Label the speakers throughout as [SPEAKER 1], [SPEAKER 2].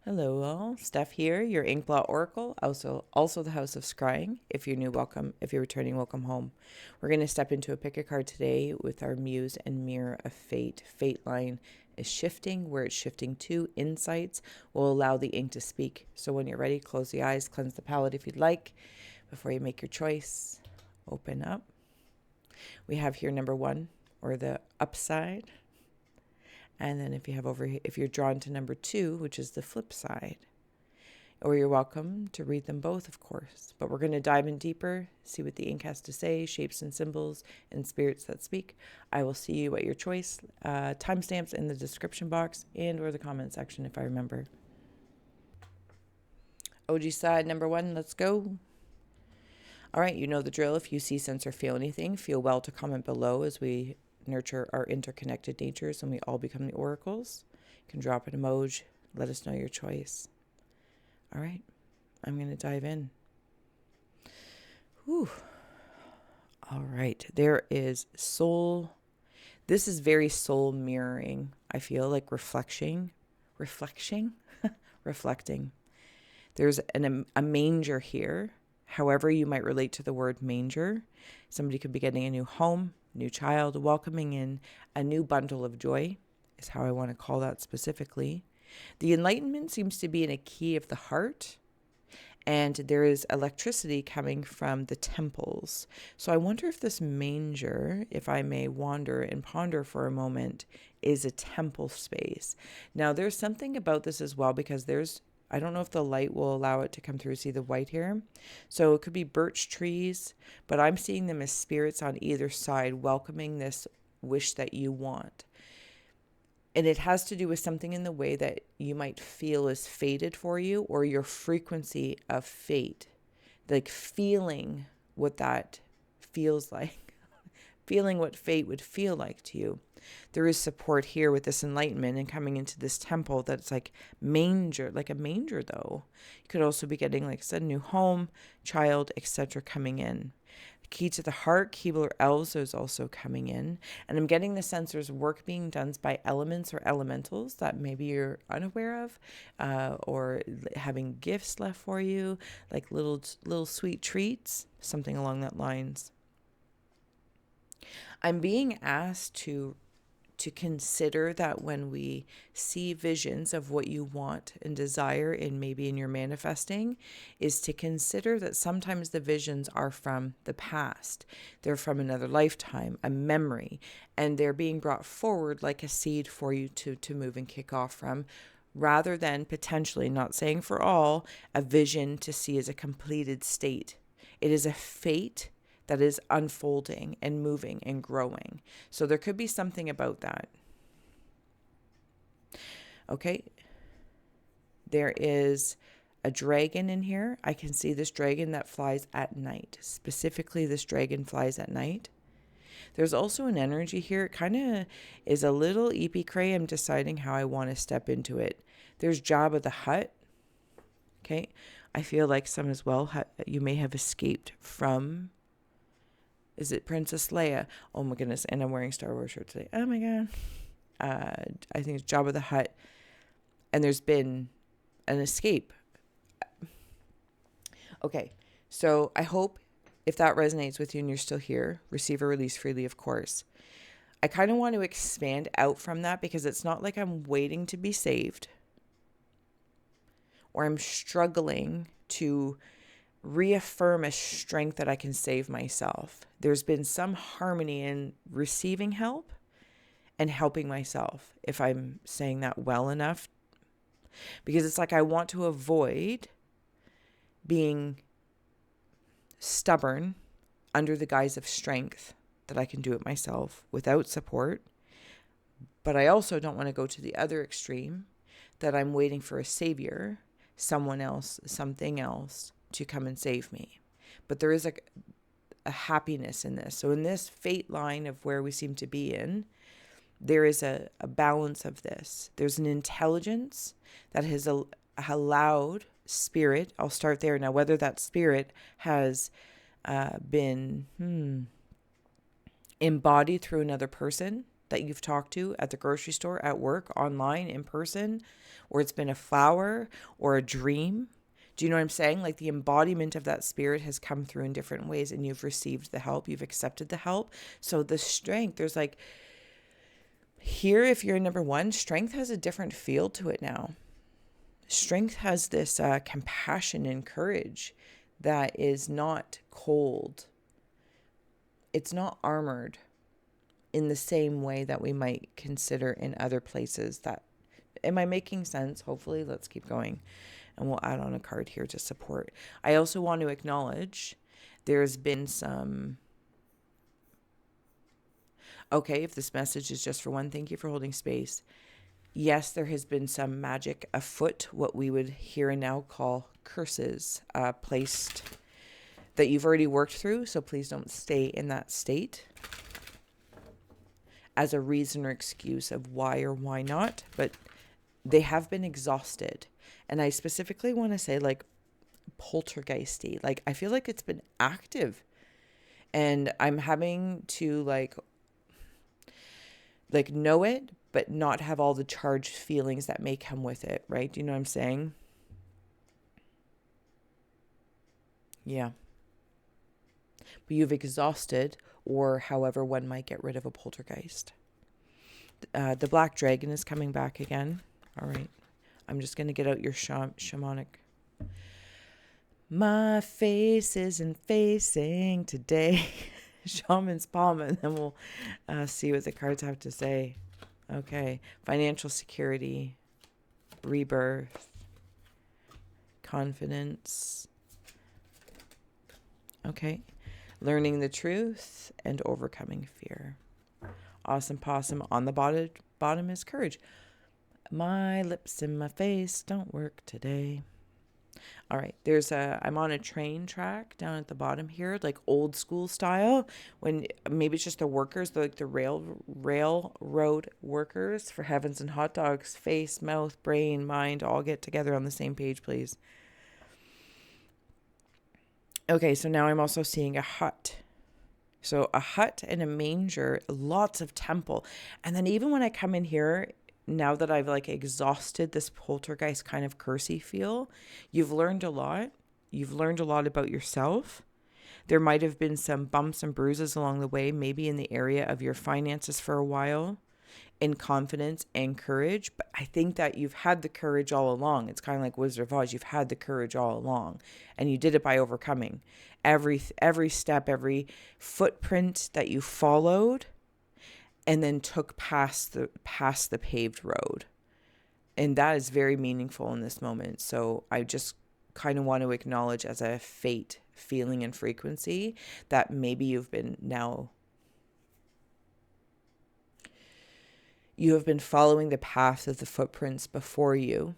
[SPEAKER 1] Hello all, Steph here, your Inkblot Oracle, also the House of Scrying. If you're new, welcome. If you're returning, welcome home. We're going to step into a pick a card today with our Muse and Mirror of Fate. Fate line is shifting. Where it's shifting to, insights will allow the ink to speak. So when you're ready, close the eyes, cleanse the palate if you'd like. Before you make your choice, open up. We have here number 1, or the upside. And then if you're drawn to number 2, which is the flip side, or you're welcome to read them both, of course. But we're going to dive in deeper, see what the ink has to say, shapes and symbols and spirits that speak. I will see you at your choice. Timestamps in the description box and or the comment section if I remember. OG side number 1, let's go. All right, you know the drill. If you see, sense, or feel anything, feel well to comment below as we nurture our interconnected natures and we all become the oracles. You can drop an emoji. Let us know your choice. All right, I'm going to dive in. Whew. All right, there is soul. This is very soul mirroring. I feel like reflecting. There's a manger here. However you might relate to the word manger. Somebody could be getting a new home, new child, welcoming in a new bundle of joy is how I want to call that specifically. The enlightenment seems to be in a key of the heart, and there is electricity coming from the temples. So I wonder if this manger, if I may wander and ponder for a moment, is a temple space. Now there's something about this as well, because I don't know if the light will allow it to come through. See the white here? So it could be birch trees, but I'm seeing them as spirits on either side welcoming this wish that you want. And it has to do with something in the way that you might feel is fated for you, or your frequency of fate, like feeling what that feels like, feeling what fate would feel like to you. There is support here with this enlightenment and coming into this temple that's like manger, like a manger though. You could also be getting, like I said, new home, child, etc. coming in. Key to the heart, Keebler elves is also coming in. And I'm getting the sense there's work being done by elements or elementals that maybe you're unaware of, or having gifts left for you, like little sweet treats, something along that lines. I'm being asked to consider that when we see visions of what you want and desire in maybe in your manifesting, is to consider that sometimes the visions are from the past. They're from another lifetime, a memory, and they're being brought forward like a seed for you to move and kick off from, rather than potentially, not saying for all, a vision to see as a completed state. It is a fate that is unfolding and moving and growing. So there could be something about that. Okay. There is a dragon in here. I can see this dragon that flies at night. Specifically, this dragon flies at night. There's also an energy here. It kind of is a little eepy cray. I'm deciding how I want to step into it. There's Jabba the Hutt. Okay. I feel like some as well, you may have escaped from... Is it Princess Leia? Oh my goodness. And I'm wearing Star Wars shirt today. Oh my God. I think it's Jabba the Hutt. And there's been an escape. Okay. So I hope if that resonates with you and you're still here, receive or release freely, of course. I kind of want to expand out from that, because it's not like I'm waiting to be saved, or I'm struggling to reaffirm a strength that I can save myself. There's been some harmony in receiving help and helping myself, if I'm saying that well enough, because it's like I want to avoid being stubborn under the guise of strength that I can do it myself without support. But I also don't want to go to the other extreme, that I'm waiting for a savior, someone else, something else, to come and save me. But there is a happiness in this. So in this fate line of where we seem to be in, there is a balance of this. There's an intelligence that has allowed spirit. I'll start there. Now, whether that spirit has been embodied through another person, that you've talked to at the grocery store, at work, online, in person, or it's been a flower or a dream. Do you know what I'm saying? Like the embodiment of that spirit has come through in different ways, and you've received the help, you've accepted the help. So the strength, there's like here, if you're number one, strength has a different feel to it now. Strength has this compassion and courage that is not cold. It's not armored in the same way that we might consider in other places. That, am I making sense? Hopefully. Let's keep going. And we'll add on a card here to support. I also want to acknowledge there's been some... Okay, if this message is just for one, thank you for holding space. Yes, there has been some magic afoot, what we would here and now call curses, placed that you've already worked through. So please don't stay in that state as a reason or excuse of why or why not. But they have been exhausted. And I specifically want to say like poltergeisty. Like I feel like it's been active. And I'm having to like know it, but not have all the charged feelings that may come with it, right? Do you know what I'm saying? Yeah. But you've exhausted, or however one might get rid of a poltergeist. The black dragon is coming back again. All right. I'm just going to get out your shamanic. My face isn't facing today. Shaman's palm, and then we'll see what the cards have to say. Okay. Financial security, rebirth, confidence. Okay. Learning the truth and overcoming fear. Awesome possum. On the bottom is courage. My lips and my face don't work today. All right, I'm on a train track down at the bottom here, like old school style, when maybe it's just the workers, like the railroad workers, for heavens and hot dogs, face, mouth, brain, mind, all get together on the same page, please. Okay, so now I'm also seeing a hut. So a hut and a manger, lots of temple. And then even when I come in here, now that I've like exhausted this poltergeist kind of cursey feel, you've learned a lot. You've learned a lot about yourself. There might have been some bumps and bruises along the way, maybe in the area of your finances for a while, in confidence and courage. But I think that you've had the courage all along. It's kind of like Wizard of Oz. You've had the courage all along, and you did it by overcoming every step, every footprint that you followed, and then took past the paved road. And that is very meaningful in this moment. So I just kind of want to acknowledge as a fate, feeling, and frequency that maybe you have been following the path of the footprints before you,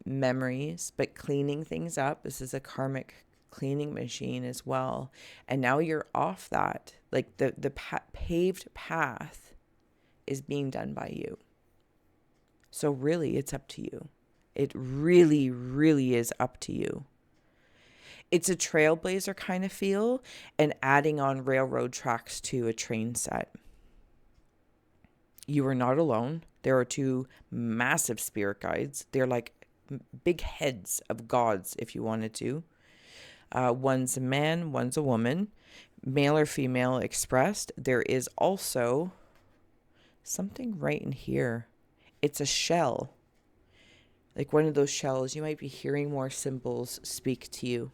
[SPEAKER 1] memories, but cleaning things up. This is a karmic cleaning machine as well. And now you're off that. Like the paved path is being done by you. So really, it's up to you. It really, really is up to you. It's a trailblazer kind of feel, and adding on railroad tracks to a train set. You are not alone. There are two massive spirit guides. They're like big heads of gods, if you wanted to. One's a man, one's a woman, male or female expressed. There is also something right in here. It's a shell. Like one of those shells. You might be hearing more symbols speak to you.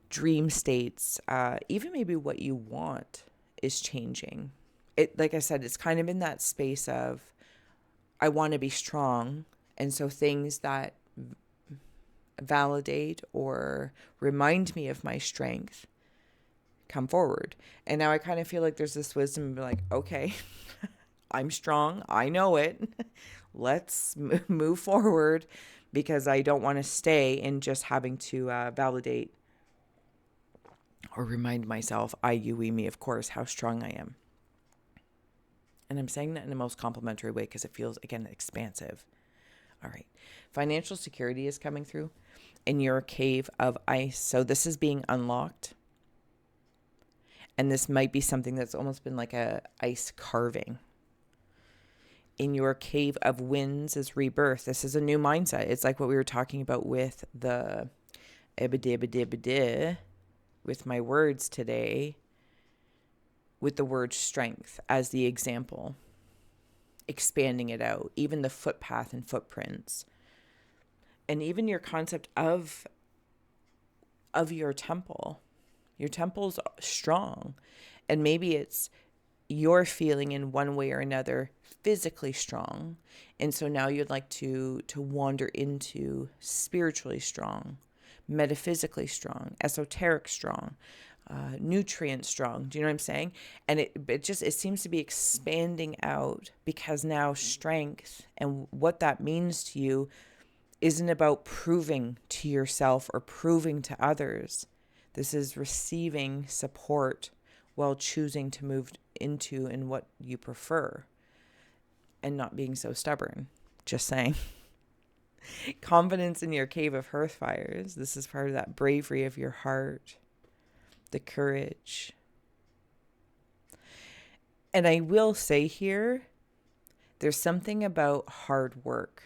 [SPEAKER 1] Dream states, even maybe what you want is changing. It, like I said, it's kind of in that space of, I want to be strong. And so things that validate or remind me of my strength come forward. And now I kind of feel like there's this wisdom of like, okay, I'm strong. I know it. Let's move forward, because I don't want to stay in just having to validate or remind myself, you, we, me, of course, how strong I am. And I'm saying that in the most complimentary way because it feels, again, expansive. All right. Financial security is coming through in your cave of ice. So this is being unlocked. And this might be something that's almost been like a ice carving. In your cave of winds is rebirth. This is a new mindset. It's like what we were talking about with the with my words today, with the word strength as the example, expanding it out, even the footpath and footprints, and even your concept of your temple. Your temple's strong, and maybe it's you're feeling in one way or another physically strong, and so now you'd like to wander into spiritually strong, metaphysically strong, esoteric strong, nutrient strong. Do you know what I'm saying? And it seems to be expanding out, because now strength and what that means to you isn't about proving to yourself or proving to others. This is receiving support while choosing to move into and what you prefer, and not being so stubborn. Just saying. Confidence in your cave of hearth fires. This is part of that bravery of your heart, the courage. And I will say here, there's something about hard work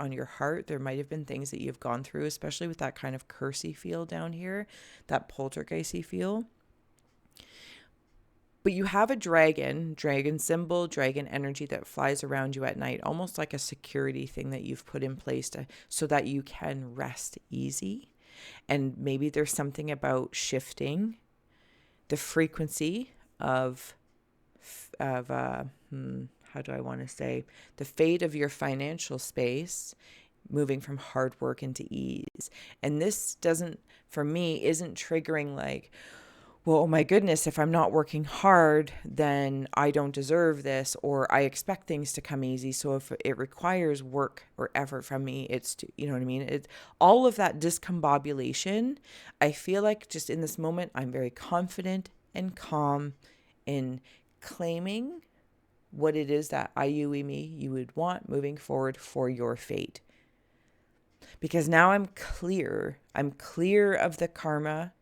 [SPEAKER 1] on your heart. There might have been things that you've gone through, especially with that kind of cursey feel down here, that poltergeisty feel. But you have a dragon symbol, dragon energy that flies around you at night, almost like a security thing that you've put in place so that you can rest easy. And maybe there's something about shifting the frequency of how do I want to say, the fate of your financial space, moving from hard work into ease. And this isn't triggering like, well, oh my goodness, if I'm not working hard, then I don't deserve this, or I expect things to come easy. So if it requires work or effort from me, you know what I mean? It's all of that discombobulation. I feel like just in this moment, I'm very confident and calm in claiming what it is that you would want moving forward for your fate. Because now I'm clear of the karma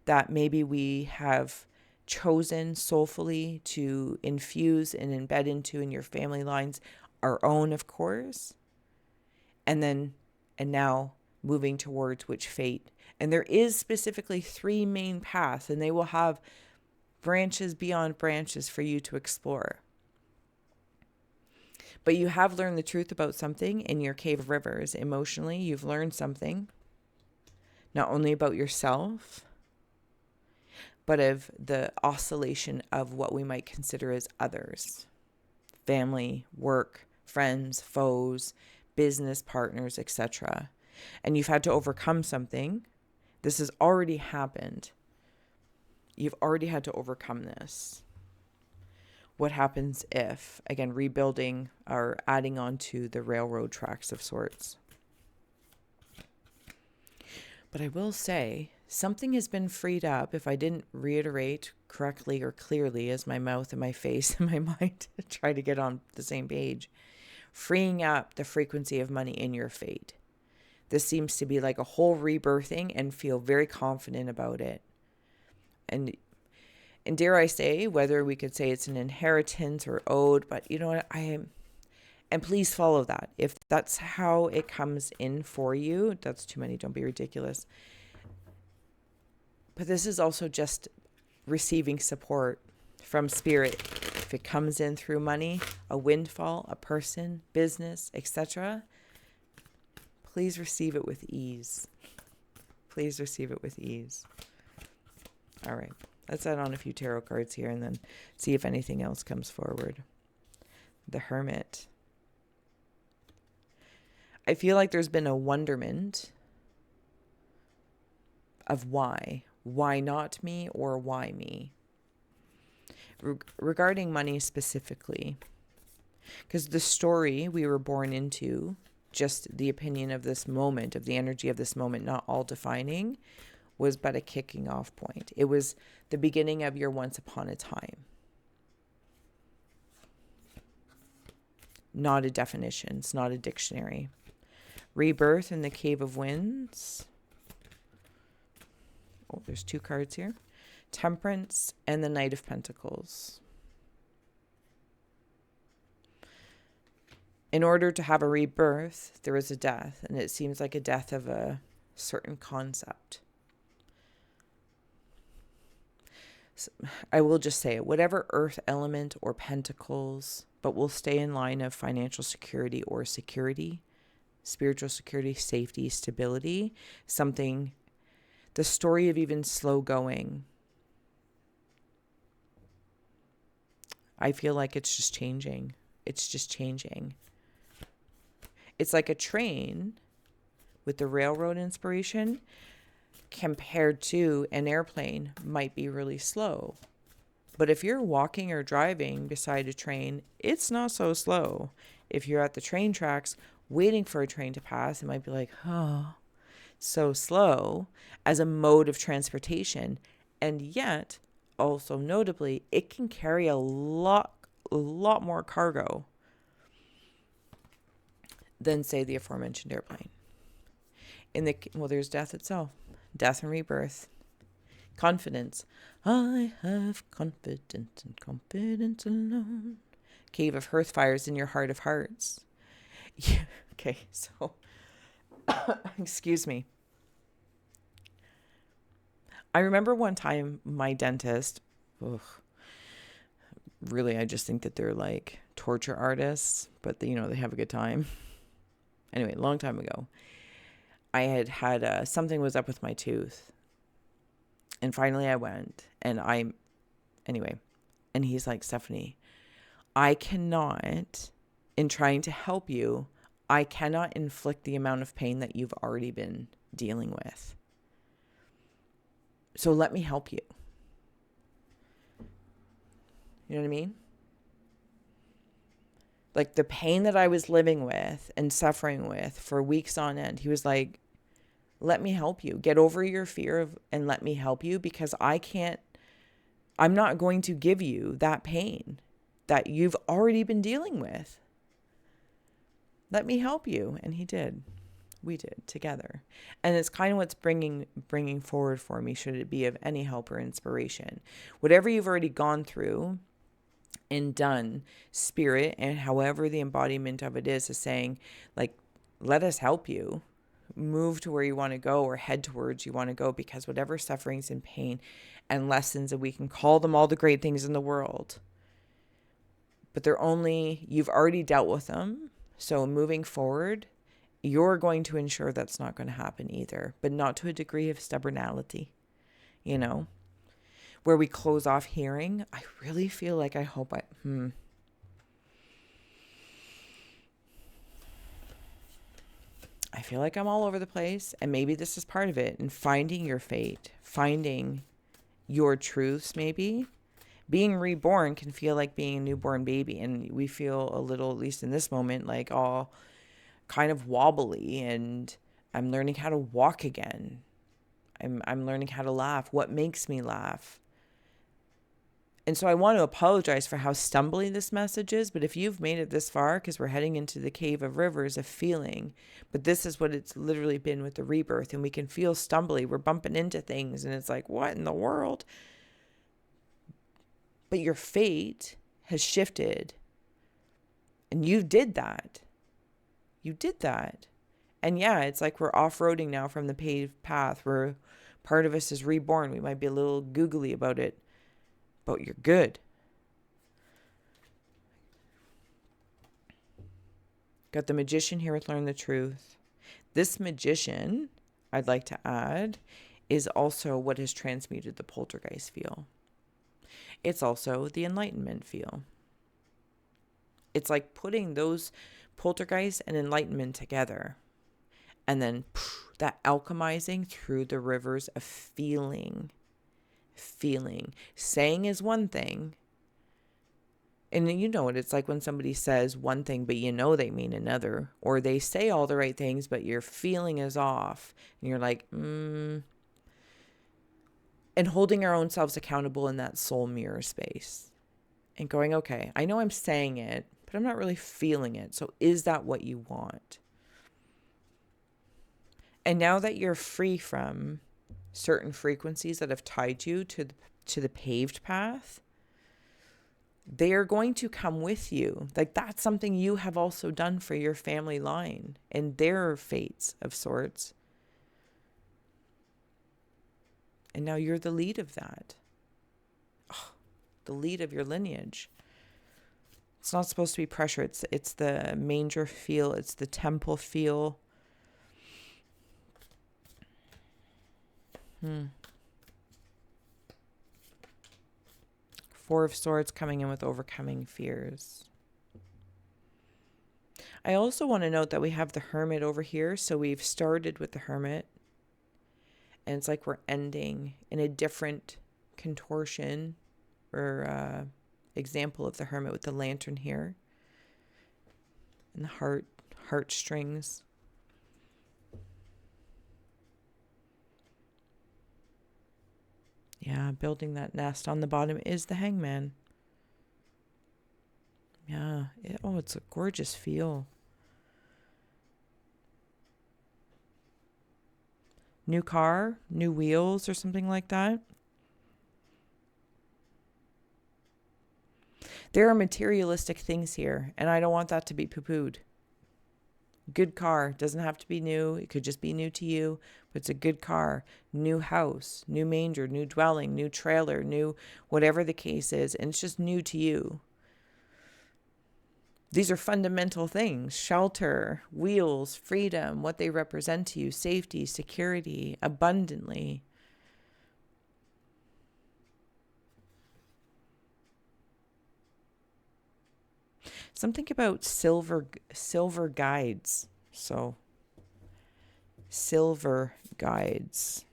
[SPEAKER 1] that maybe we have chosen soulfully to infuse and embed into in your family lines, our own, of course. And now moving towards which fate. And there is specifically 3 main paths, and they will have branches beyond branches for you to explore. But you have learned the truth about something in your cave of rivers. Emotionally, you've learned something, not only about yourself, but of the oscillation of what we might consider as others. Family, work, friends, foes, business partners, etc. And you've had to overcome something. This has already happened. You've already had to overcome this. What happens if, again, rebuilding or adding on to the railroad tracks of sorts? But I will say, something has been freed up, if I didn't reiterate correctly or clearly as my mouth and my face and my mind try to get on the same page, freeing up the frequency of money in your fate. This seems to be like a whole rebirthing, and feel very confident about it. And dare I say, whether we could say it's an inheritance or owed, but you know what, and please follow that. If that's how it comes in for you, that's too many, don't be ridiculous. But this is also just receiving support from spirit. If it comes in through money, a windfall, a person, business, etc., please receive it with ease. Please receive it with ease. All right. Let's add on a few tarot cards here and then see if anything else comes forward. The Hermit. I feel like there's been a wonderment of why. Why not me, or why me? Regarding money specifically. Because the story we were born into, just the opinion of this moment, of the energy of this moment, not all defining, was but a kicking off point. It was the beginning of your once upon a time. Not a definition. It's not a dictionary. Rebirth in the Cave of Winds. Oh, there's 2 cards here. Temperance and the Knight of Pentacles. In order to have a rebirth, there is a death, and it seems like a death of a certain concept. So I will just say it, whatever earth element or pentacles, but we'll stay in line of financial security or security, spiritual security, safety, stability, something, the story of even slow going. I feel like it's just changing. It's just changing. It's like a train with the railroad inspiration compared to an airplane might be really slow. But if you're walking or driving beside a train, it's not so slow. If you're at the train tracks waiting for a train to pass, it might be like, oh, so slow as a mode of transportation. And yet, also notably, it can carry a lot more cargo than, say, the aforementioned airplane. There's death itself. Death and rebirth. Confidence. I have confidence and confidence alone. Cave of hearth fires in your heart of hearts. Yeah, okay, so, excuse me. I remember one time my dentist, really, I just think that they're like torture artists, but they have a good time. Anyway, a long time ago, I had something was up with my tooth. And finally I went and he's like, Stephanie, I cannot, in trying to help you, I cannot inflict the amount of pain that you've already been dealing with. So let me help you. You know what I mean? Like the pain that I was living with and suffering with for weeks on end, he was like, let me help you. Get over your fear and let me help you, because I'm not going to give you that pain that you've already been dealing with. Let me help you. And he did. We did together. And it's kind of what's bringing forward for me, should it be of any help or inspiration. Whatever you've already gone through and done, spirit, and however the embodiment of it is saying, like, let us help you move to where you want to go or head towards you want to go, because whatever sufferings and pain and lessons, and we can call them all the great things in the world, but you've already dealt with them. So moving forward, you're going to ensure that's not going to happen either, but not to a degree of stubbornality, where we close off hearing. I really feel like I feel like I'm all over the place, and maybe this is part of it, and finding your fate, finding your truths. Maybe being reborn can feel like being a newborn baby, and we feel a little, at least in this moment, like all kind of wobbly, and I'm learning how to walk again. I'm learning how to laugh. What makes me laugh? And so I want to apologize for how stumbly this message is, but if you've made it this far, because we're heading into the cave of rivers of feeling, but this is what it's literally been with the rebirth, and we can feel stumbly. We're bumping into things, and it's like, what in the world? But your fate has shifted, and you did that. You did that. And yeah, it's like we're off-roading now from the paved path, where part of us is reborn. We might be a little googly about it, but you're good. Got the magician here with Learn the Truth. This magician, I'd like to add, is also what has transmuted the poltergeist feel. It's also the enlightenment feel. It's like putting those poltergeist and enlightenment together, and then that alchemizing through the rivers of feeling. Saying is one thing, and it's like when somebody says one thing but they mean another, or they say all the right things but your feeling is off, and you're like and holding our own selves accountable in that soul mirror space and going, okay, I know I'm saying it, but I'm not really feeling it. So is that what you want? And now that you're free from certain frequencies that have tied you to the paved path, they are going to come with you. Like, that's something you have also done for your family line and their fates of sorts. And now you're the lead of that. Oh, the lead of your lineage. It's not supposed to be pressure. It's the manger feel. It's the temple feel. Four of Swords coming in with overcoming fears. I also want to note that we have the Hermit over here. So we've started with the Hermit. And it's like we're ending in a different contortion or example of the Hermit with the Lantern here. And the heartstrings. Yeah, building that nest. On the bottom is the Hangman. Yeah. It's a gorgeous feel. New car, new wheels, or something like that. There are materialistic things here, and I don't want that to be poo-pooed. Good car. Doesn't have to be new. It could just be new to you, but it's a good car. New house, new manger, new dwelling, new trailer, new whatever the case is, and it's just new to you. These are fundamental things: shelter, wheels, freedom, what they represent to you, safety, security, abundantly. Something about silver guides. So, silver guides.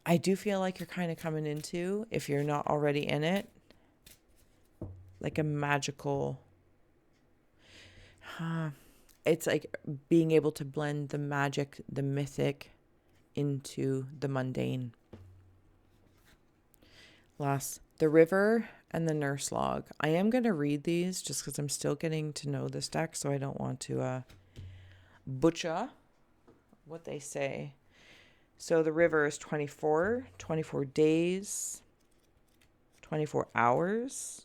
[SPEAKER 1] I do feel like you're kind of coming into, if you're not already in it, like a magical, it's like being able to blend the magic, the mythic into the mundane. Last, the River and the Nurse Log. I am going to read these just because I'm still getting to know this deck, so I don't want to butcher what they say. So the River is 24 days, 24 hours.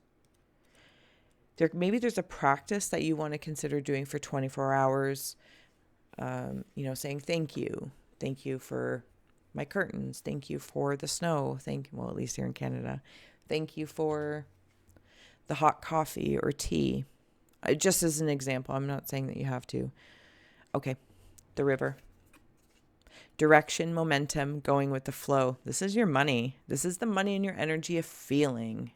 [SPEAKER 1] Maybe there's a practice that you want to consider doing for 24 hours. Saying thank you. Thank you for my curtains. Thank you for the snow. Well, at least here in Canada. Thank you for the hot coffee or tea. Just as an example. I'm not saying that you have to. Okay. The River. Direction, momentum, going with the flow. This is your money. This is the money and your energy of feeling.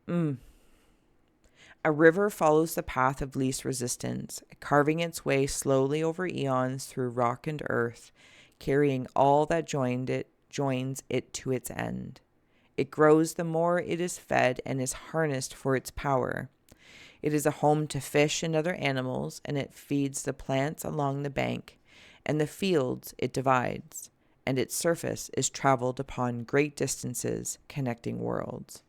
[SPEAKER 1] A river follows the path of least resistance, carving its way slowly over eons through rock and earth, carrying all that joins it to its end. It grows the more it is fed and is harnessed for its power. It is a home to fish and other animals, and it feeds the plants along the bank, and the fields it divides, and its surface is traveled upon great distances, connecting worlds.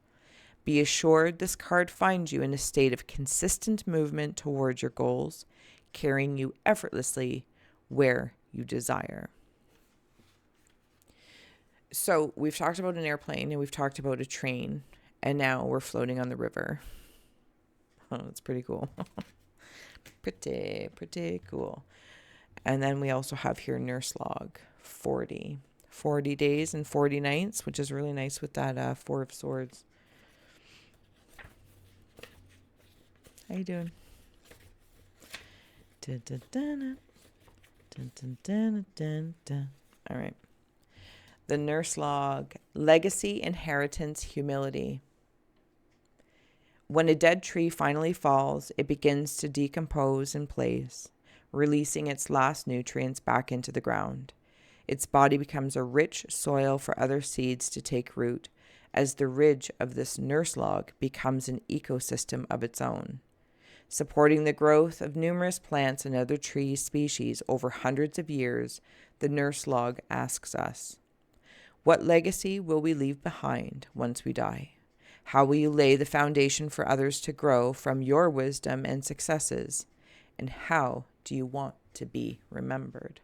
[SPEAKER 1] Be assured this card finds you in a state of consistent movement towards your goals, carrying you effortlessly where you desire. So we've talked about an airplane and we've talked about a train, and now we're floating on the river. Oh, it's pretty cool. Pretty cool. And then we also have here Nurse Log, 40 days and 40 nights, which is really nice with that Four of Swords. How you doing? All right. The Nurse Log, legacy, inheritance, humility. When a dead tree finally falls, it begins to decompose in place, releasing its last nutrients back into the ground. Its body becomes a rich soil for other seeds to take root, as the ridge of this nurse log becomes an ecosystem of its own. Supporting the growth of numerous plants and other tree species over hundreds of years, the nurse log asks us, what legacy will we leave behind once we die? How will you lay the foundation for others to grow from your wisdom and successes? and how do you want to be remembered?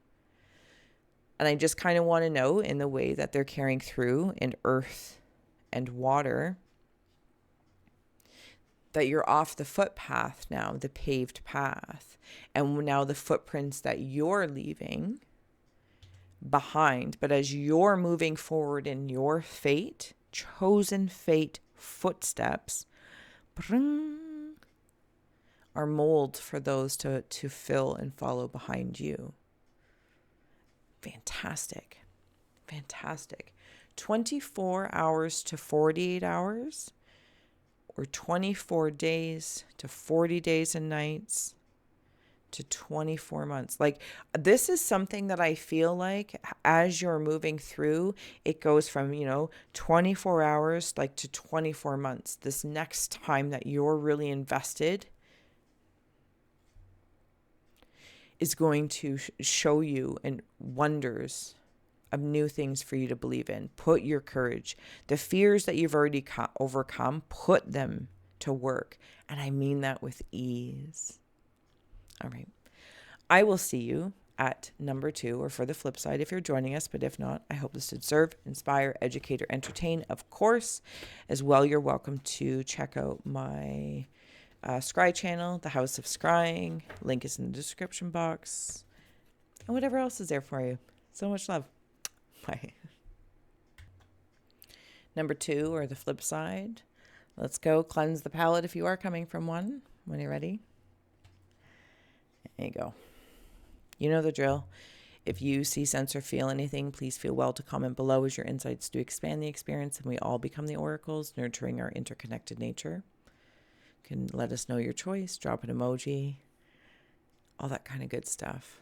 [SPEAKER 1] And I just kind of want to know, in the way that they're carrying through in earth and water, that you're off the footpath now, the paved path. And now the footprints that you're leaving behind, but as you're moving forward in your fate, chosen fate footsteps, are mold for those to fill and follow behind you. Fantastic. Fantastic. 24 hours to 48 hours, or 24 days to 40 days and nights to 24 months. Like, this is something that I feel like as you're moving through, it goes from, 24 hours like to 24 months. This next time that you're really invested is going to show you and wonders of new things for you to believe in. Put your courage, the fears that you've already overcome, put them to work. And I mean that with ease. All right. I will see you at number 2, or for the flip side if you're joining us. But if not, I hope this did serve, inspire, educate, or entertain. Of course, as well, you're welcome to check out my Scry channel, The House of Scrying. Link is in the description box. And whatever else is there for you. So much love. Bye. Number 2, or the flip side. Let's go cleanse the palette if you are coming from one. When you're ready. There you go. You know the drill. If you see, sense, or feel anything, please feel well to comment below, as your insights do expand the experience and we all become the oracles, nurturing our interconnected nature. You can let us know your choice, drop an emoji, all that kind of good stuff.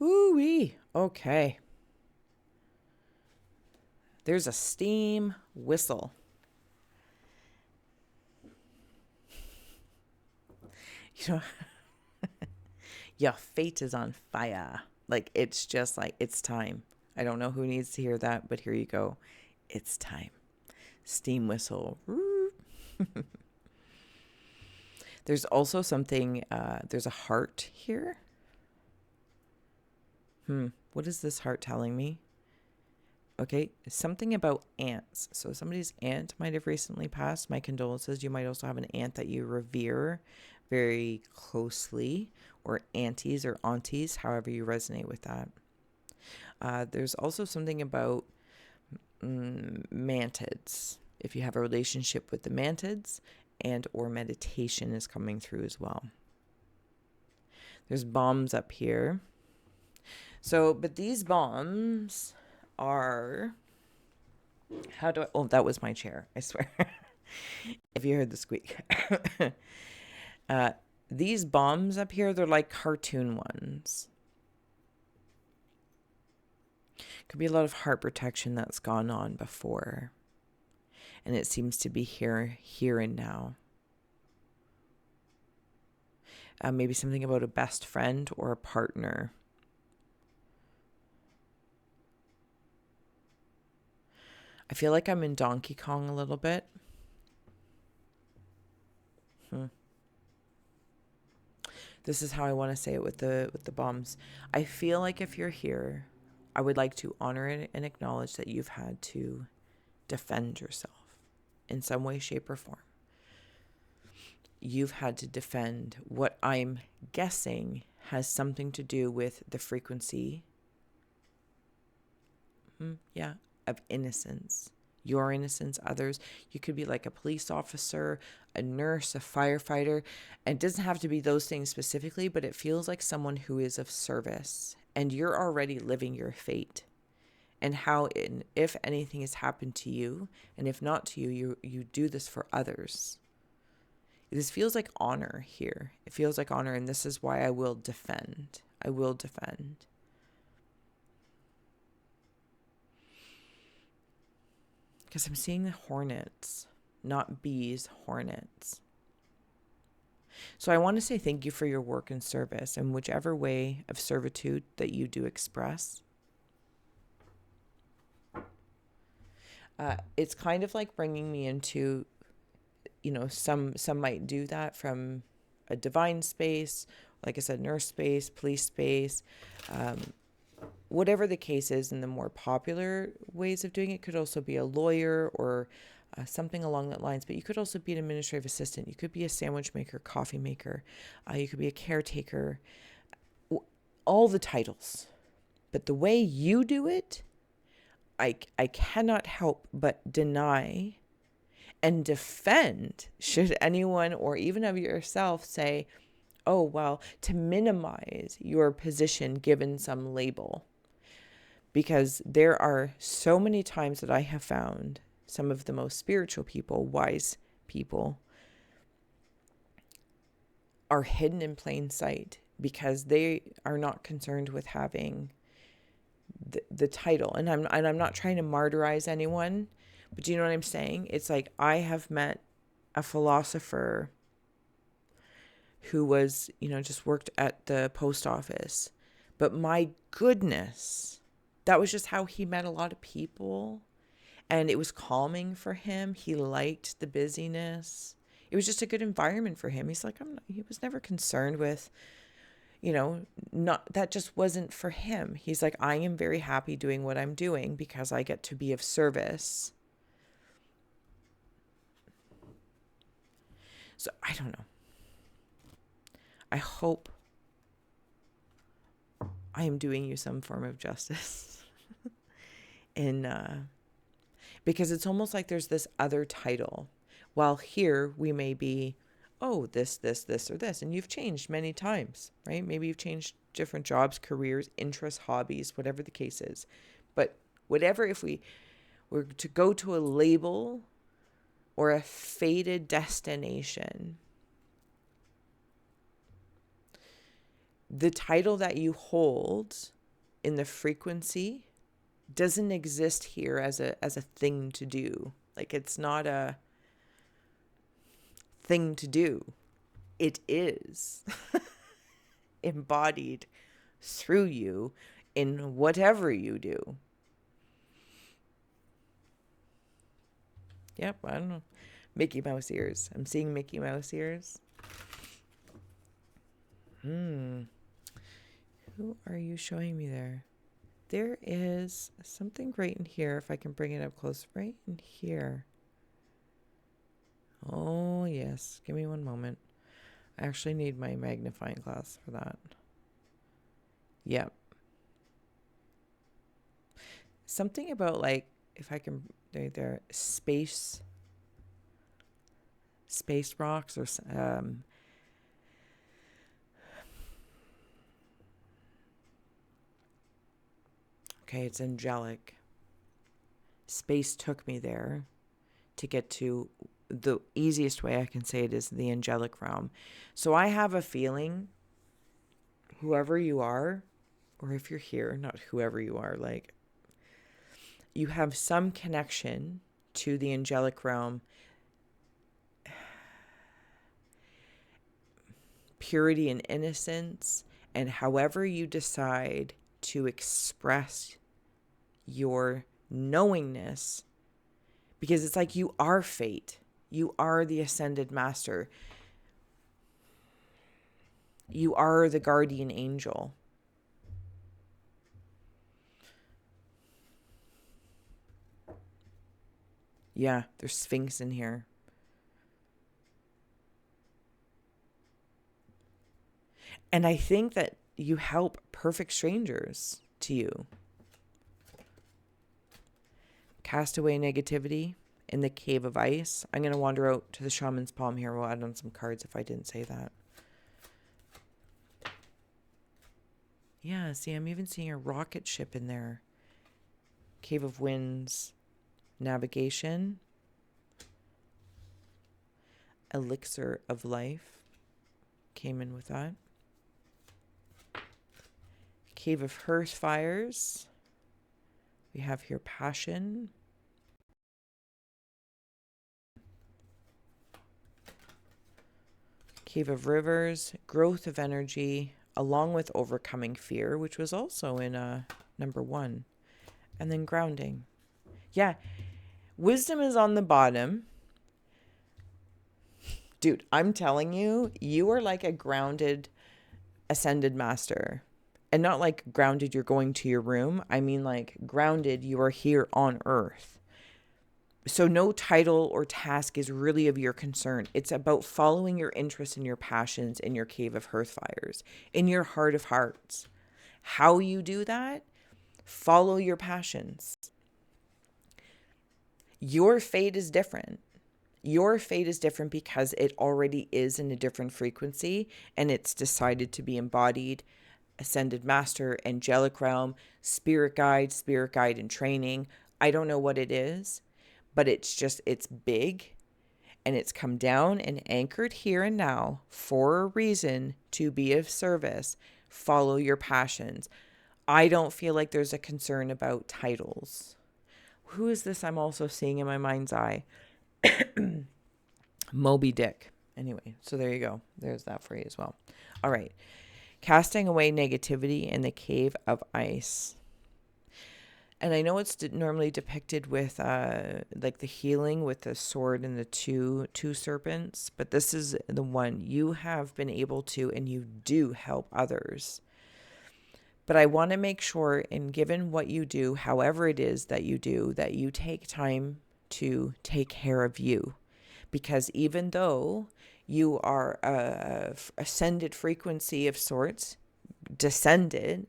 [SPEAKER 1] Ooh-wee. Okay. There's a steam whistle. Your fate is on fire. Like, it's just like, it's time. I don't know who needs to hear that, but here you go. It's time. Steam whistle. There's also something, there's a heart here. What is this heart telling me? Okay, something about aunts. So somebody's aunt might have recently passed. My condolences. You might also have an aunt that you revere very closely, or aunties or aunties, however you resonate with that. There's also something about mantids. If you have a relationship with the mantids, and or meditation is coming through as well. There's bombs up here. So, but these bombs are, oh, that was my chair, I swear. If you heard the squeak. These bombs up here, they're like cartoon ones. Could be a lot of heart protection that's gone on before. And it seems to be here and now. Maybe something about a best friend or a partner. I feel like I'm in Donkey Kong a little bit. This is how I want to say it with the bombs. I feel like if you're here, I would like to honor it and acknowledge that you've had to defend yourself in some way, shape, or form. You've had to defend what I'm guessing has something to do with the frequency, of innocence. Your innocence, others. You could be like a police officer, a nurse, a firefighter. And it doesn't have to be those things specifically, but it feels like someone who is of service. And you're already living your fate. And how, if anything has happened to you, and if not to you, you do this for others. This feels like honor here. It feels like honor, and this is why I will defend. I will defend. Because I'm seeing the hornets, not bees, hornets. So I want to say thank you for your work and service, in whichever way of servitude that you do express. It's kind of like bringing me into, some might do that from a divine space, like I said, nurse space, police space, whatever the case is. In the more popular ways of doing it could also be a lawyer or something along that lines. But you could also be an administrative assistant. You could be a sandwich maker, coffee maker. You could be a caretaker. All the titles. But the way you do it, I cannot help but deny and defend, should anyone or even of yourself say, oh, well, to minimize your position given some label. Because there are so many times that I have found some of the most spiritual people, wise people, are hidden in plain sight because they are not concerned with having the title. And I'm not trying to martyrize anyone, but do you know what I'm saying? It's like I have met a philosopher who was, just worked at the post office. But my goodness, that was just how he met a lot of people. And it was calming for him. He liked the busyness. It was just a good environment for him. He's like, he was never concerned with, that just wasn't for him. He's like, I am very happy doing what I'm doing because I get to be of service. So I don't know. I hope I am doing you some form of justice. Because it's almost like there's this other title. While here we may be, oh, this, or this. And you've changed many times, right? Maybe you've changed different jobs, careers, interests, hobbies, whatever the case is. But whatever, if we were to go to a label or a fated destination, the title that you hold in the frequency doesn't exist here as a thing to do. Like, it's not a thing to do. It is embodied through you in whatever you do. Yep, I don't know. Mickey Mouse ears. I'm seeing Mickey Mouse ears. Who are you showing me there? There is something right in here, if I can bring it up close, right in here. Oh, yes. Give me one moment. I actually need my magnifying glass for that. Yep. Something about, like, if I can, there, space rocks or, okay, it's angelic. Space took me there to get to the easiest way I can say it is the angelic realm. So I have a feeling, whoever you are, or if you're here, not whoever you are, like, you have some connection to the angelic realm. Purity and innocence, and however you decide to express your knowingness, because it's like you are fate. You are the ascended master. You are the guardian angel. Yeah, there's Sphinx in here. And I think that you help perfect strangers to you. Cast away negativity in the cave of ice. I'm going to wander out to the shaman's palm here. We'll add on some cards if I didn't say that. Yeah, see, I'm even seeing a rocket ship in there. Cave of winds. Navigation. Elixir of life. Came in with that. Cave of hearth fires. We have here passion. Cave of rivers, growth of energy, along with overcoming fear, which was also in number 1. And then grounding. Yeah, wisdom is on the bottom. Dude, I'm telling you, you are like a grounded ascended master. And not like grounded, you're going to your room. I mean, like grounded, you are here on earth. So no title or task is really of your concern. It's about following your interests and your passions in your cave of hearth fires, in your heart of hearts. How you do that? Follow your passions. Your fate is different. Your fate is different because it already is in a different frequency, and it's decided to be embodied, ascended master, angelic realm, spirit guide in training. I don't know what it is, but it's big, and it's come down and anchored here and now for a reason, to be of service. Follow your passions. I don't feel like there's a concern about titles. Who is this I'm also seeing in my mind's eye? Moby Dick. Anyway, so there you go. There's that for you as well. All right. Casting away negativity in the cave of ice. And I know it's normally depicted with like the healing with the sword and the two serpents, but this is the one you have been able to, and you do help others. But I want to make sure, and given what you do, however it is that you take time to take care of you. Because even though you are a ascended frequency of sorts, a descendant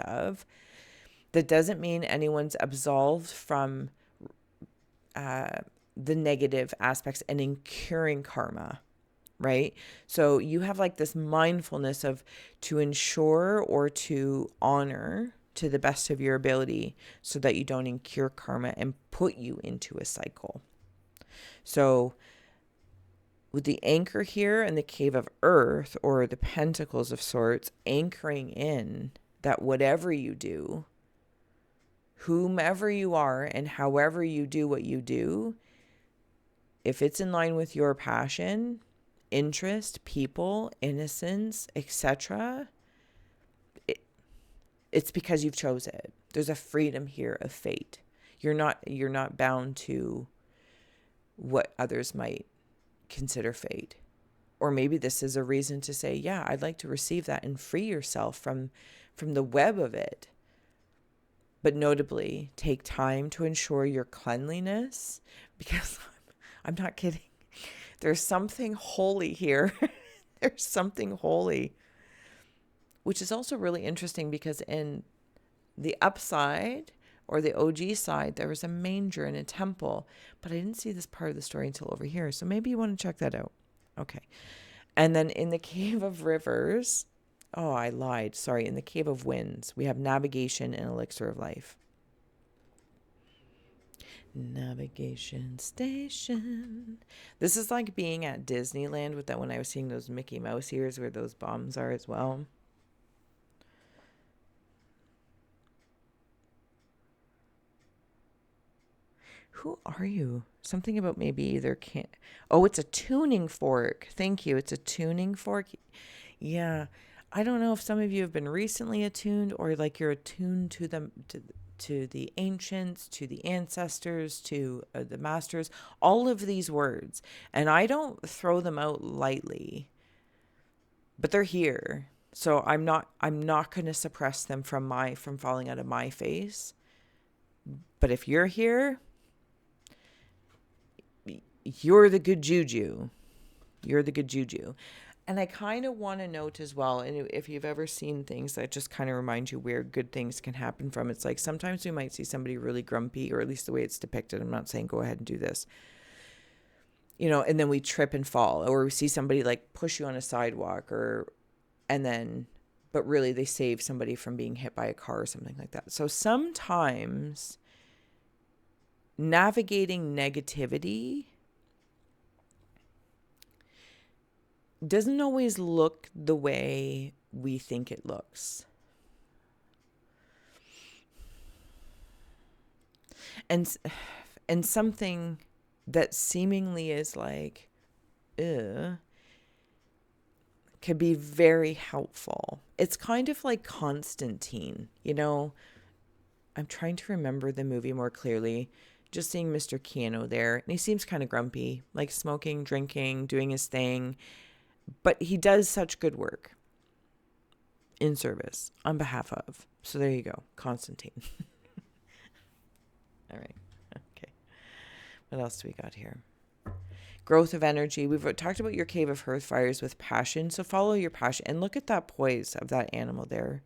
[SPEAKER 1] of, that doesn't mean anyone's absolved from the negative aspects and incurring karma, right? So you have like this mindfulness of to ensure or to honor to the best of your ability so that you don't incur karma and put you into a cycle. So with the anchor here in the cave of earth, or the pentacles of sorts, anchoring in that whatever you do, whomever you are, and however you do what you do, if it's in line with your passion, interest, people, innocence, etc., it's because you've chose it. There's a freedom here of fate. You're not bound to what others might consider fate. Or maybe this is a reason to say, yeah, I'd like to receive that and free yourself from the web of it. But notably, take time to ensure your cleanliness, because I'm not kidding. There's something holy here. There's something holy. Which is also really interesting because in the upside, or the OG side, there was a manger in a temple. But I didn't see this part of the story until over here. So maybe you want to check that out. Okay. And then in the cave of rivers, oh, I lied. Sorry. In the cave of winds, we have navigation and elixir of life. Navigation station. This is like being at Disneyland with that, when I was seeing those Mickey Mouse ears where those bombs are as well. Who are you? Something about maybe either can't. Oh, it's a tuning fork. Thank you. It's a tuning fork. Yeah. I don't know if some of you have been recently attuned, or like you're attuned to them, to the ancients, to the ancestors, to the masters, all of these words. And I don't throw them out lightly, but they're here. So I'm not going to suppress them from falling out of my face. But if you're here, you're the good juju. You're the good juju. And I kind of want to note as well, and if you've ever seen things that just kind of remind you where good things can happen from, it's like sometimes we might see somebody really grumpy, or at least the way it's depicted. I'm not saying go ahead and do this, and then we trip and fall, or we see somebody like push you on a sidewalk, but really they save somebody from being hit by a car or something like that. So sometimes navigating negativity doesn't always look the way we think it looks. And something that seemingly is like, could be very helpful. It's kind of like Constantine, I'm trying to remember the movie more clearly. just seeing Mr. Keanu there. And he seems kind of grumpy, like smoking, drinking, doing his thing. But he does such good work in service on behalf of. So there you go, Constantine. All right. Okay. What else do we got here? Growth of energy. We've talked about your cave of hearth fires with passion. So follow your passion and look at that poise of that animal there.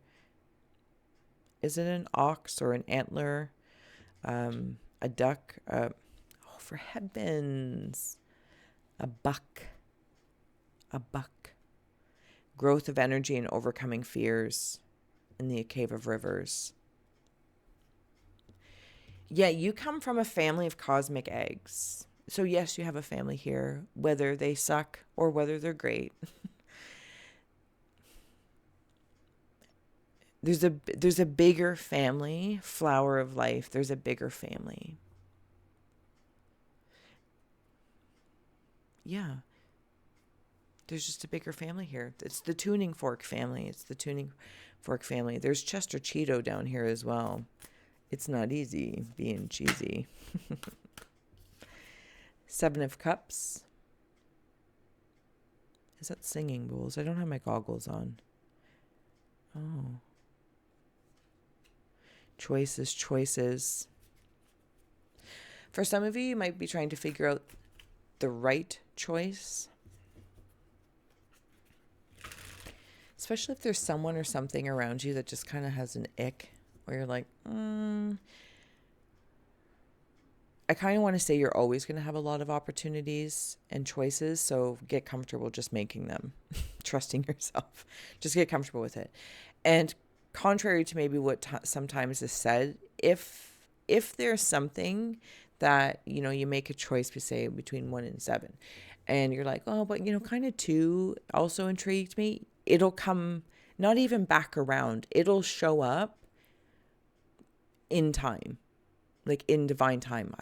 [SPEAKER 1] Is it an ox or an antler? A duck? Oh, for heavens. A buck. A buck. Growth of energy and overcoming fears in the cave of rivers. Yeah, you come from a family of cosmic eggs. So yes, you have a family here, whether they suck or whether they're great. There's a bigger family, flower of life. There's a bigger family. Yeah. There's just a bigger family here. It's the tuning fork family. There's Chester Cheeto down here as well. It's not easy being cheesy. Seven of Cups. Is that singing bowls? I don't have my goggles on. Oh. Choices. For some of you, you might be trying to figure out the right choice. Especially if there's someone or something around you that just kind of has an ick. Where you're like, I kind of want to say you're always going to have a lot of opportunities and choices. So get comfortable just making them. Trusting yourself. Just get comfortable with it. And contrary to maybe what sometimes is said, if there's something that, you make a choice, we say between 1 and 7, and you're like, oh, but kind of 2 also intrigued me. It'll come not even back around. It'll show up in time, like in divine time.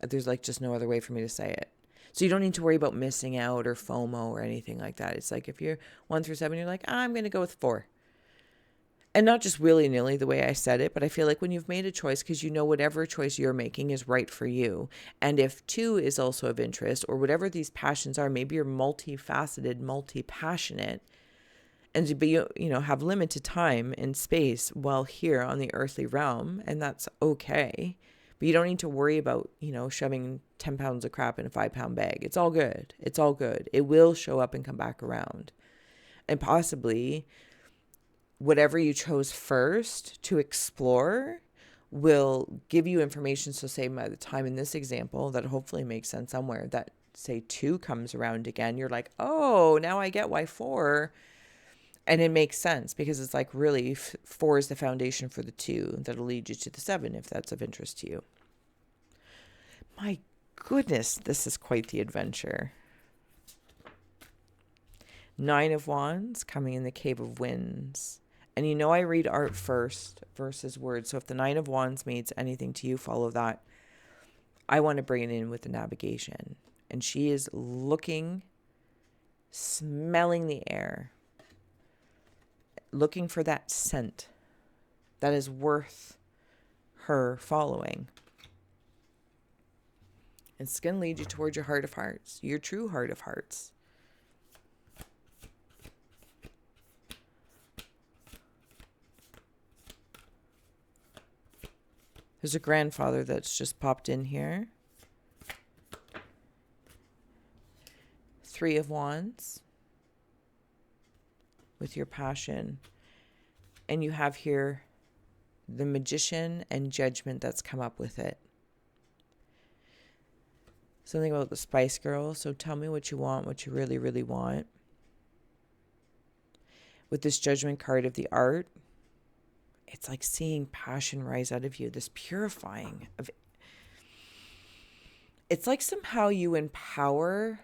[SPEAKER 1] There's like just no other way for me to say it. So you don't need to worry about missing out or FOMO or anything like that. It's like if you're 1 through 7, you're like, I'm going to go with 4. And not just willy-nilly the way I said it, but I feel like when you've made a choice, because whatever choice you're making is right for you. And if 2 is also of interest, or whatever these passions are, maybe you're multifaceted, multi-passionate, and have limited time and space while here on the earthly realm, and that's okay. But you don't need to worry about, shoving 10 pounds of crap in a 5-pound bag. It's all good. It's all good. It will show up and come back around. And possibly whatever you chose first to explore will give you information. So say by the time in this example, that hopefully makes sense somewhere, that say 2 comes around again, you're like, oh, now I get why 4. And it makes sense because it's like really 4 is the foundation for the 2 that'll lead you to the 7 if that's of interest to you. My goodness, this is quite the adventure. 9 of Wands coming in the Cave of Winds. And I read art first versus words. So if the 9 of Wands means anything to you, follow that. I want to bring it in with the navigation. And she is looking, smelling the air, looking for that scent that is worth her following. It's going to lead you towards your heart of hearts, your true heart of hearts. There's a grandfather that's just popped in here. 3 of Wands with your passion. And you have here the Magician and Judgment that's come up with it. Something about the Spice Girl. So tell me what you want, what you really, really want. With this Judgment card of the art, it's like seeing passion rise out of you, this purifying of. It's like somehow you empower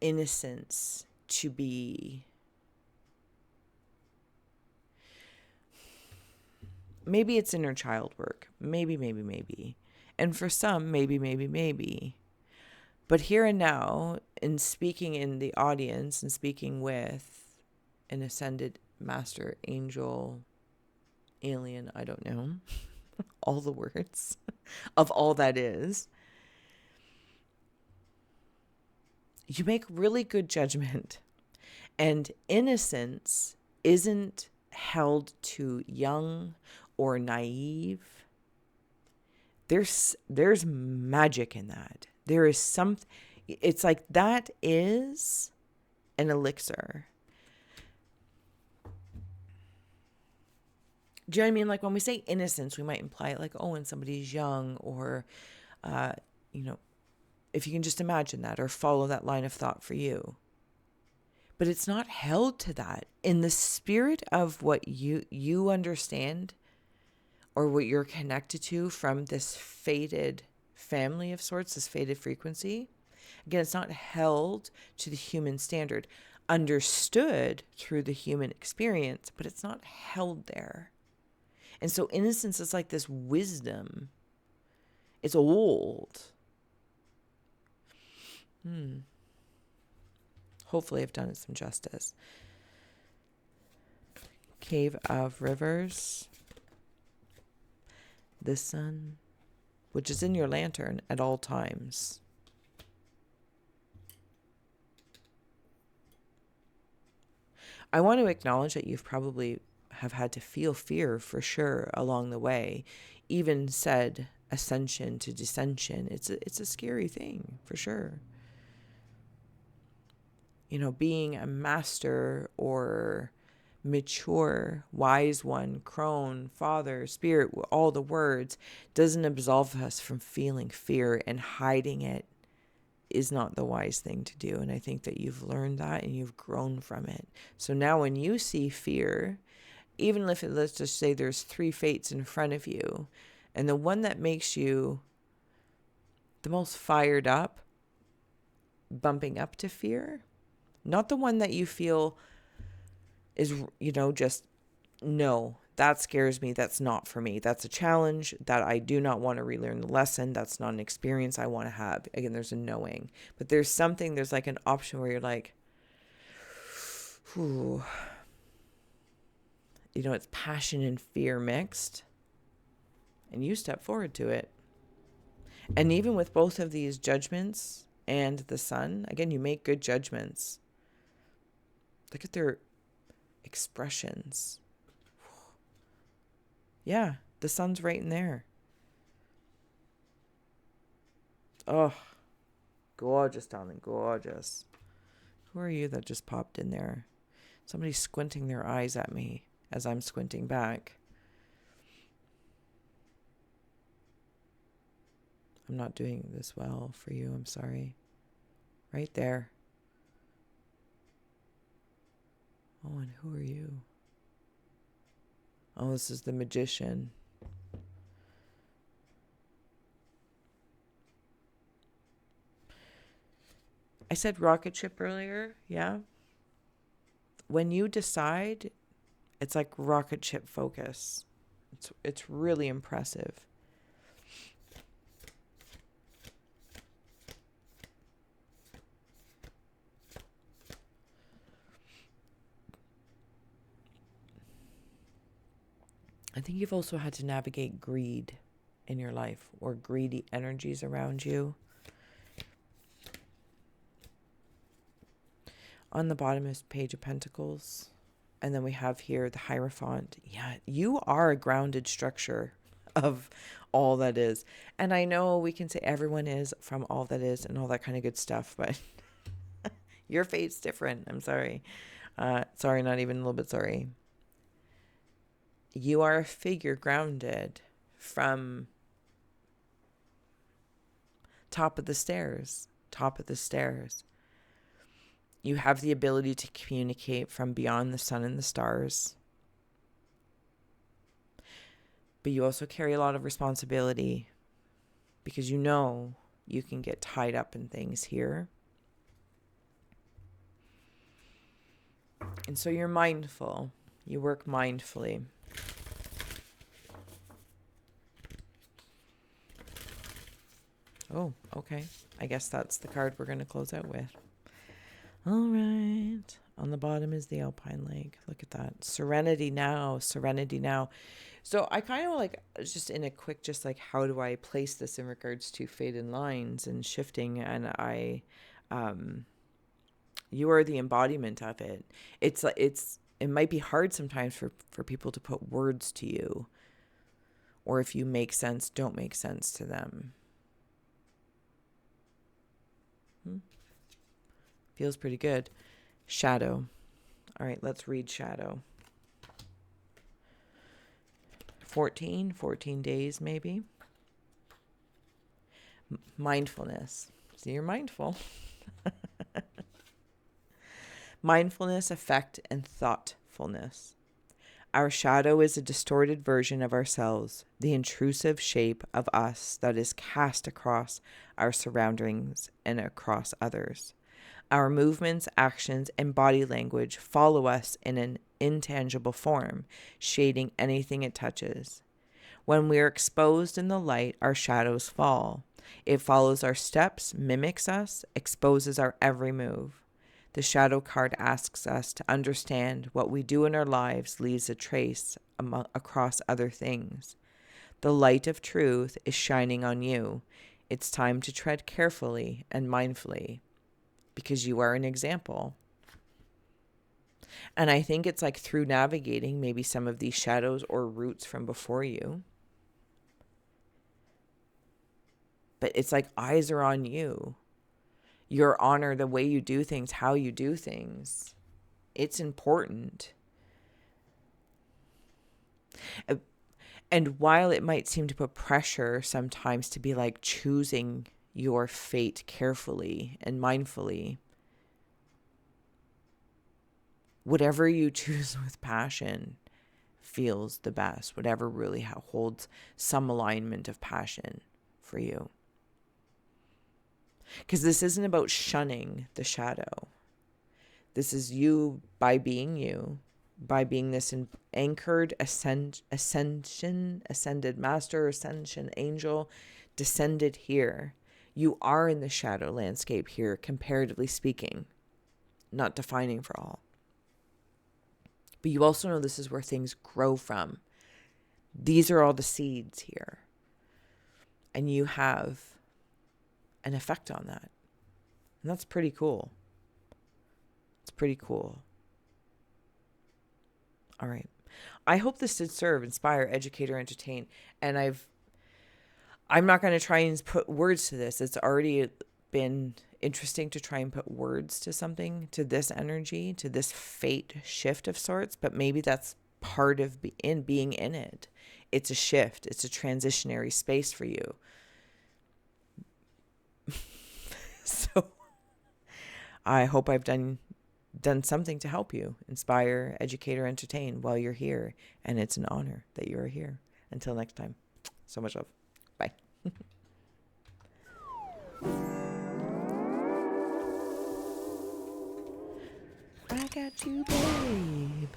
[SPEAKER 1] innocence to be. Maybe it's inner child work. Maybe. And for some, maybe. But here and now, in speaking in the audience and speaking with an ascended master, angel, alien, I don't know. all the words of all that is, you make really good judgment. And innocence isn't held to young or naive. There's magic in that. There is something, it's like that is an elixir. Do you know what I mean? Like when we say innocence, we might imply like, oh, when somebody's young, or, if you can just imagine that or follow that line of thought for you. But it's not held to that. In the spirit of what you understand or what you're connected to from this fated family of sorts, this fated frequency, again, it's not held to the human standard, understood through the human experience, but it's not held there. And so innocence is like this wisdom. It's old. Hopefully I've done it some justice. Cave of Rivers. The sun, which is in your lantern at all times. I want to acknowledge that you've probably have had to feel fear for sure along the way. Even said ascension to descension. It's a scary thing for sure. Being a master or mature, wise one, crone, father, spirit, all the words, doesn't absolve us from feeling fear, and hiding it is not the wise thing to do. And I think that you've learned that and you've grown from it. So now when you see fear, even if let's just say there's 3 fates in front of you, and the one that makes you the most fired up, bumping up to fear, not the one that you feel is, just, no, that scares me. That's not for me. That's a challenge that I do not want to relearn the lesson. That's not an experience I want to have. Again, there's a knowing, but there's like an option where you're like, whew, it's passion and fear mixed, and you step forward to it. And even with both of these judgments and the sun, again, you make good judgments. Look at their expressions. Yeah, the sun's right in there. Oh, gorgeous, darling, gorgeous. Who are you that just popped in there? Somebody's squinting their eyes at me as I'm squinting back. I'm not doing this well for you. I'm sorry. Right there. Oh, and who are you? Oh, this is the magician. I said rocket ship earlier, yeah? When you decide, it's like rocket ship focus. It's really impressive. I think you've also had to navigate greed in your life, or greedy energies around you. On the bottom is Page of Pentacles. And then we have here the Hierophant. Yeah, you are a grounded structure of all that is. And I know we can say everyone is from all that is and all that kind of good stuff, but your fate's different. I'm sorry. Sorry, not even a little bit sorry. You are a figure grounded from top of the stairs. You have the ability to communicate from beyond the sun and the stars. But you also carry a lot of responsibility because you can get tied up in things here. And so you're mindful. You work mindfully. Oh, okay. I guess that's the card we're going to close out with. All On the bottom is the Alpine Lake. Look at that. Serenity now, serenity now. So I kind of like, just in a quick, just like, how do I place this in regards to faded lines and shifting? And you are the embodiment of it. It might be hard sometimes for people to put words to you, or if you make sense, don't make sense to them. Feels pretty good. Shadow. All right, let's read shadow. 14 days maybe. Mindfulness. So you're mindful. Mindfulness, effect, and thoughtfulness. Our shadow is a distorted version of ourselves, the intrusive shape of us that is cast across our surroundings and across others. Our movements, actions, and body language follow us in an intangible form, shading anything it touches. When we are exposed in the light, our shadows fall. It follows our steps, mimics us, exposes our every move. The shadow card asks us to understand what we do in our lives leaves a trace across other things. The light of truth is shining on you. It's time to tread carefully and mindfully, because you are an example. And I think it's like through navigating maybe some of these shadows or roots from before you. But it's like eyes are on you. Your honor, the way you do things, how you do things. It's important. And while it might seem to put pressure sometimes to be like choosing your fate carefully and mindfully, whatever you choose with passion feels the best. Whatever really holds some alignment of passion for you. Because this isn't about shunning the shadow. This is you by being you, by being this anchored ascended master, ascension angel, descended here. You are in the shadow landscape here, comparatively speaking, not defining for all. But you also know this is where things grow from. These are all the seeds here. And you have an effect on that. And that's pretty cool. It's pretty cool. All right. I hope this did serve, inspire, educate, or entertain. And I'm not going to try and put words to this. It's already been interesting to try and put words to something, to this energy, to this fate shift of sorts. But maybe that's part of being in it. It's a shift. It's a transitionary space for you. So I hope I've done something to help you inspire, educate, or entertain while you're here. And it's an honor that you're here. Until next time, so much love. Bye. I got you, babe.